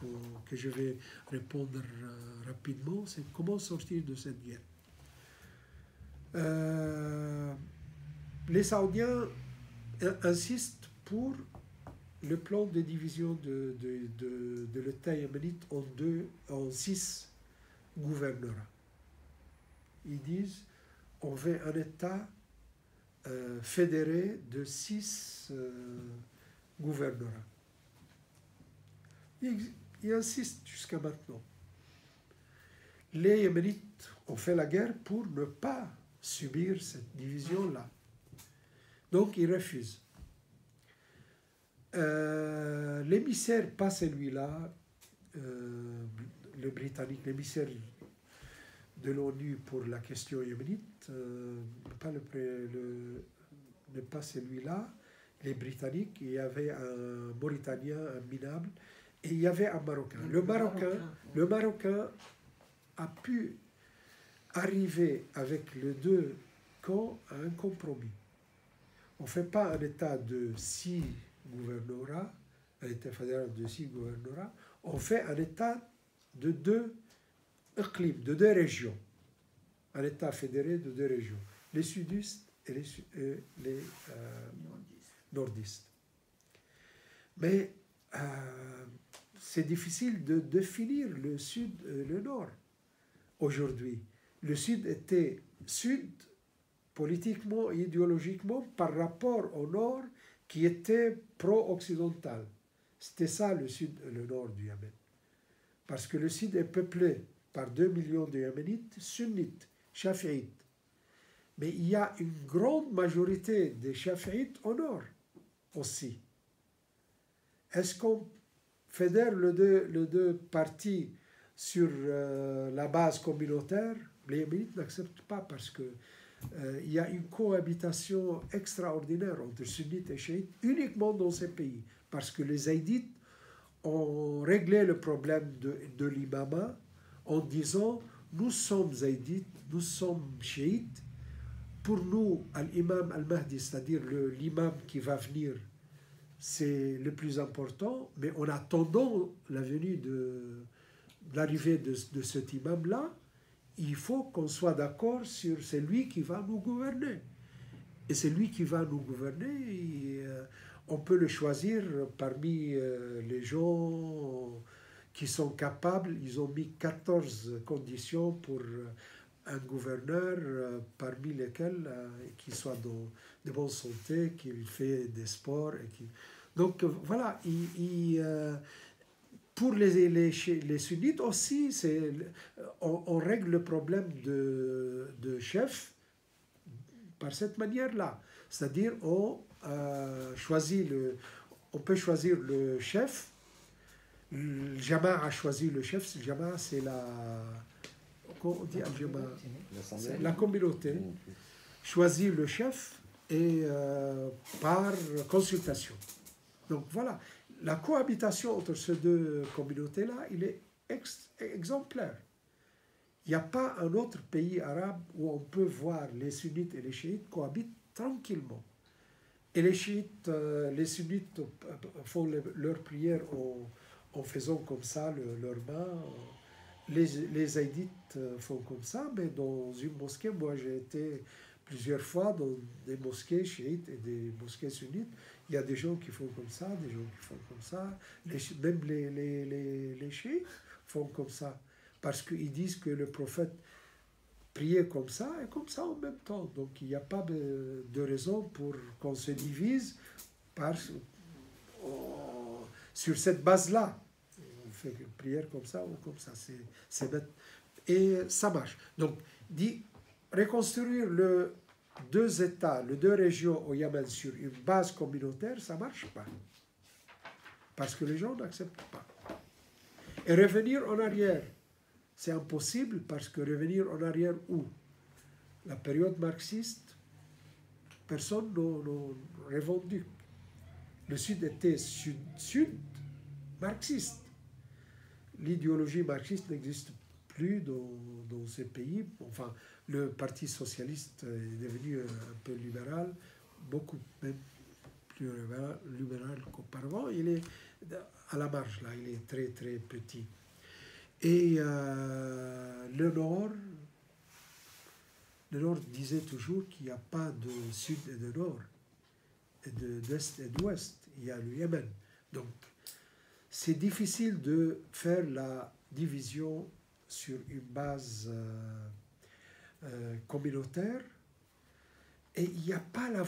que je vais répondre rapidement, c'est comment sortir de cette guerre. Les Saoudiens insistent pour le plan de division de l'État yéménite en 6 gouvernorats. Ils disent on veut un État fédéré de 6 gouvernorats. Ils insistent jusqu'à maintenant. Les Yéménites ont fait la guerre pour ne pas subir cette division-là. Donc ils refusent. L'émissaire, pas celui-là, le Britannique, l'émissaire de l'ONU pour la question yéménite, n'est pas celui-là, les Britanniques, il y avait un Mauritanien, un minable, et il y avait un Marocain. Le Marocain a pu arriver avec les deux camps à un compromis. On ne fait pas un État de 6 gouvernorats, un État fédéral de 6 gouvernorats, on fait un État de 2 iqlim, de 2 régions. Un État fédéré de 2 régions, les sudistes et les nordistes. Mais c'est difficile de définir le sud et le nord aujourd'hui. Le sud était sud politiquement et idéologiquement par rapport au nord qui était pro-occidental. C'était ça le sud et le nord du Yémen. Parce que le sud est peuplé par 2 millions de Yéménites sunnites, chafiites. Mais il y a une grande majorité de chafiites au nord aussi. Est-ce qu'on fédère les deux parties sur la base communautaire? Les Yéménites n'acceptent pas parce que il y a une cohabitation extraordinaire entre sunnites et chiites uniquement dans ces pays. Parce que les zaïdites ont réglé le problème de l'imama en disant nous sommes zaïdites, nous sommes chiites. Pour nous, l'imam al-Mahdi, c'est-à-dire l'imam qui va venir, c'est le plus important, mais en attendant l'arrivée de cet imam-là, il faut qu'on soit d'accord sur c'est lui qui va nous gouverner. Et c'est lui qui va nous gouverner. On peut le choisir parmi les gens qui sont capables. Ils ont mis 14 conditions pour un gouverneur, parmi lesquels qu'il soit de bonne santé, qu'il fait des sports. Donc voilà, pour les sunnites aussi, on règle le problème de chef par cette manière-là. C'est-à-dire on peut choisir le chef. Le Jama'a a choisi le chef. Le Jama'a, c'est comment on dit la communauté. Choisit le chef et par consultation. Donc voilà. La cohabitation entre ces deux communautés-là, il est exemplaire. Il n'y a pas un autre pays arabe où on peut voir les sunnites et les chiites cohabitent tranquillement. Et les sunnites font leurs prières en faisant comme ça leurs mains. Les zaïdites font comme ça, mais dans une mosquée, moi j'ai été plusieurs fois dans des mosquées chiites et des mosquées sunnites. Il y a des gens qui font comme ça, des gens qui font comme ça. Même les chiites font comme ça. Parce qu'ils disent que le prophète priait comme ça et comme ça en même temps. Donc il n'y a pas de raison pour qu'on se divise sur cette base-là. On fait une prière comme ça ou comme ça. C'est bête. Et ça marche. Donc, reconstruire les 2 États, les 2 régions au Yémen sur une base communautaire, ça ne marche pas. Parce que les gens n'acceptent pas. Et revenir en arrière, c'est impossible parce que revenir en arrière où? La période marxiste, personne n'a revendu. Le Sud était sud marxiste. L'idéologie marxiste n'existe plus dans ces pays. Enfin, le Parti socialiste est devenu un peu libéral, beaucoup même plus libéral qu'auparavant. Il est à la marge, là, il est très très petit. Et le Nord disait toujours qu'il n'y a pas de Sud et de Nord, et d'Est et d'Ouest. Il y a le Yémen. Donc, c'est difficile de faire la division sur une base communautaire et il n'y a pas la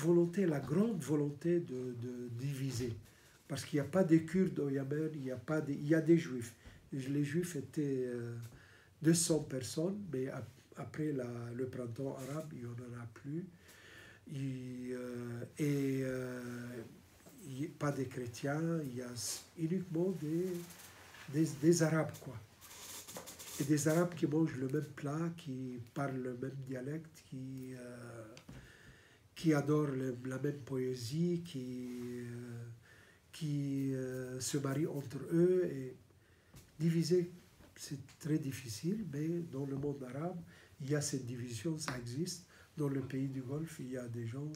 grande volonté de diviser parce qu'il n'y a pas de Kurdes au Yémen, il y a des Juifs. Les Juifs étaient 200 personnes, mais après le printemps arabe, il n'y en a plus. Pas des chrétiens, il y a uniquement des Arabes, quoi. et des Arabes qui mangent le même plat, qui parlent le même dialecte, qui adorent la même poésie, qui se marient entre eux. Et diviser, c'est très difficile, mais dans le monde arabe, il y a cette division, ça existe. Dans le pays du Golfe, il y a des gens,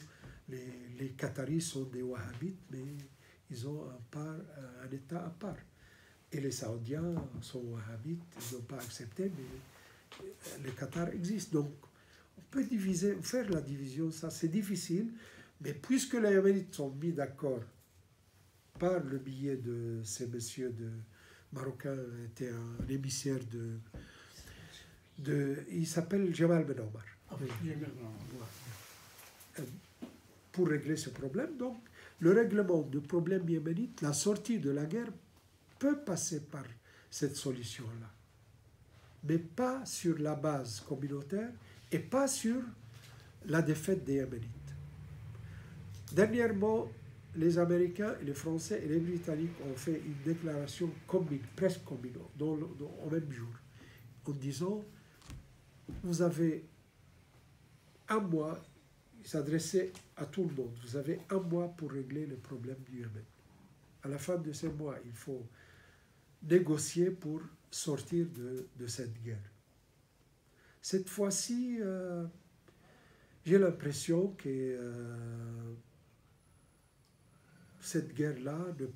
les Qataris sont des Wahhabites, mais ils ont un État à part. Et les Saoudiens sont wahhabites, ils n'ont pas accepté, mais le Qatar existe. Donc, on peut faire la division, ça c'est difficile, mais puisque les Yéménites sont mis d'accord par le biais de ces messieurs marocains, était un émissaire il s'appelle Jamal Ben Omar. Pour régler ce problème, donc, le règlement du problème yéménite, la sortie de la guerre, peut passer par cette solution-là, mais pas sur la base communautaire et pas sur la défaite des Yéménites. Dernièrement, les Américains, les Français et les Britanniques ont fait une déclaration commune, presque commune, au même jour, en disant « Vous avez un mois », ils s'adressaient à tout le monde, « Vous avez un mois pour régler le problème du Yémen. À la fin de ces mois, il faut négocier pour sortir de cette guerre. » Cette fois-ci, j'ai l'impression que cette guerre-là n'est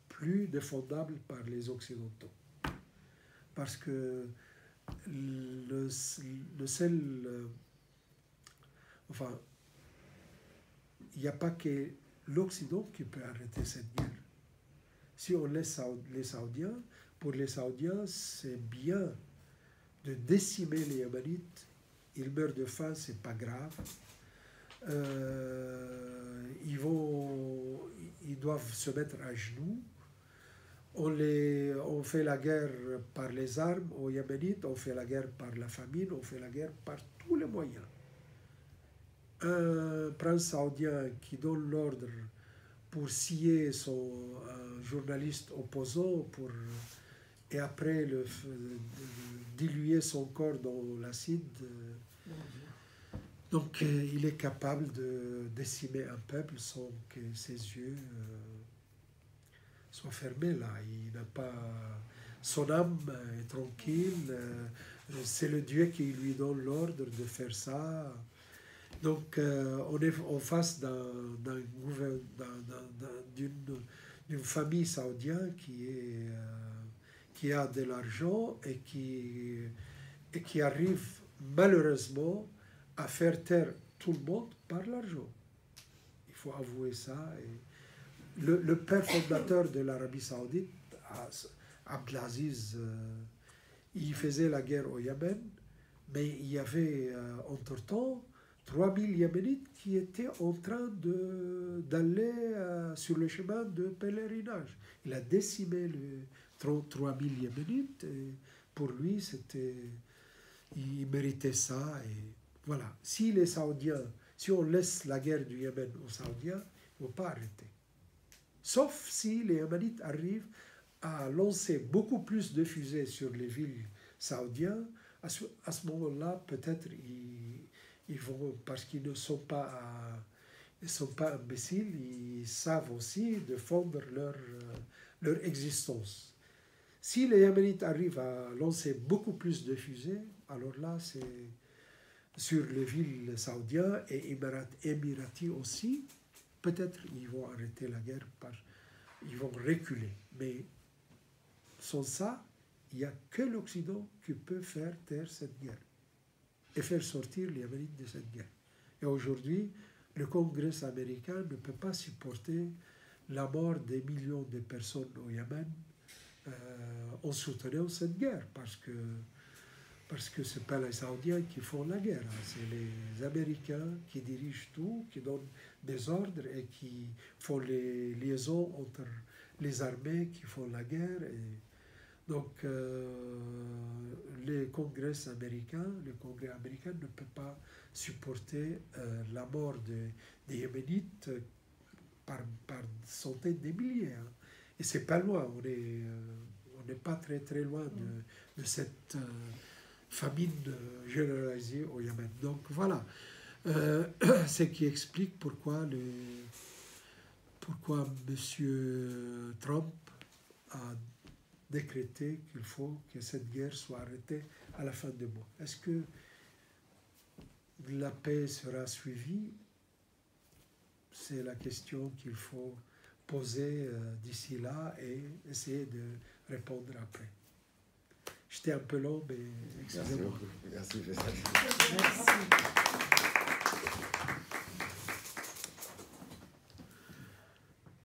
plus défendable par les Occidentaux. Parce que le seul... enfin, il n'y a pas que l'Occident qui peut arrêter cette guerre. Si on laisse les Saoudiens, pour les Saoudiens, c'est bien de décimer les Yéménites. Ils meurent de faim, c'est pas grave. Ils doivent se mettre à genoux. On fait la guerre par les armes aux Yéménites, on fait la guerre par la famine, on fait la guerre par tous les moyens. Un prince saoudien qui donne l'ordre pour scier un journaliste opposant et après diluer son corps dans l'acide. Donc il est capable de décimer un peuple sans que ses yeux soient fermés là. Il n'a pas... Son âme est tranquille. C'est le Dieu qui lui donne l'ordre de faire ça. Donc, on est en face d'une famille saoudienne qui a de l'argent et qui arrive malheureusement à faire taire tout le monde par l'argent. Il faut avouer ça. Et le père fondateur de l'Arabie saoudite, Abdelaziz, il faisait la guerre au Yémen, mais il y avait entre-temps 3000 Yéménites qui étaient en train d'aller sur le chemin de pèlerinage. Il a décimé les 3000 Yéménites et pour lui, il méritait ça. Et voilà. Si les Saoudiens, si on laisse la guerre du Yémen aux Saoudiens, ils ne vont pas arrêter. Sauf si les Yéménites arrivent à lancer beaucoup plus de fusées sur les villes saoudiennes. À ce moment-là, peut-être ils vont, parce qu'ils ne sont pas imbéciles, ils savent aussi défendre leur existence. Si les Yéménites arrivent à lancer beaucoup plus de fusées, alors là, c'est sur les villes saoudiennes et émiratis aussi, peut-être ils vont arrêter la guerre, ils vont reculer. Mais sans ça, il n'y a que l'Occident qui peut faire taire cette guerre et faire sortir les Yéménites de cette guerre. Et aujourd'hui, le Congrès américain ne peut pas supporter la mort des millions de personnes au Yémen en soutenant cette guerre, parce que ce n'est pas les Saoudiens qui font la guerre, hein. C'est les Américains qui dirigent tout, qui donnent des ordres et qui font les liaisons entre les armées qui font la guerre. Et donc, le Congrès américain ne peut pas supporter la mort des Yéménites par centaines de milliers. Hein. Et c'est pas loin, on On n'est pas très très loin de cette famine généralisée au Yémen. Donc voilà, ce qui explique pourquoi M. Trump a décrété qu'il faut que cette guerre soit arrêtée à la fin du mois. Est-ce que la paix sera suivie? C'est la question qu'il faut poser d'ici là et essayer de répondre après. J'étais un peu long, mais excusez-moi. Merci, Faisal. Merci.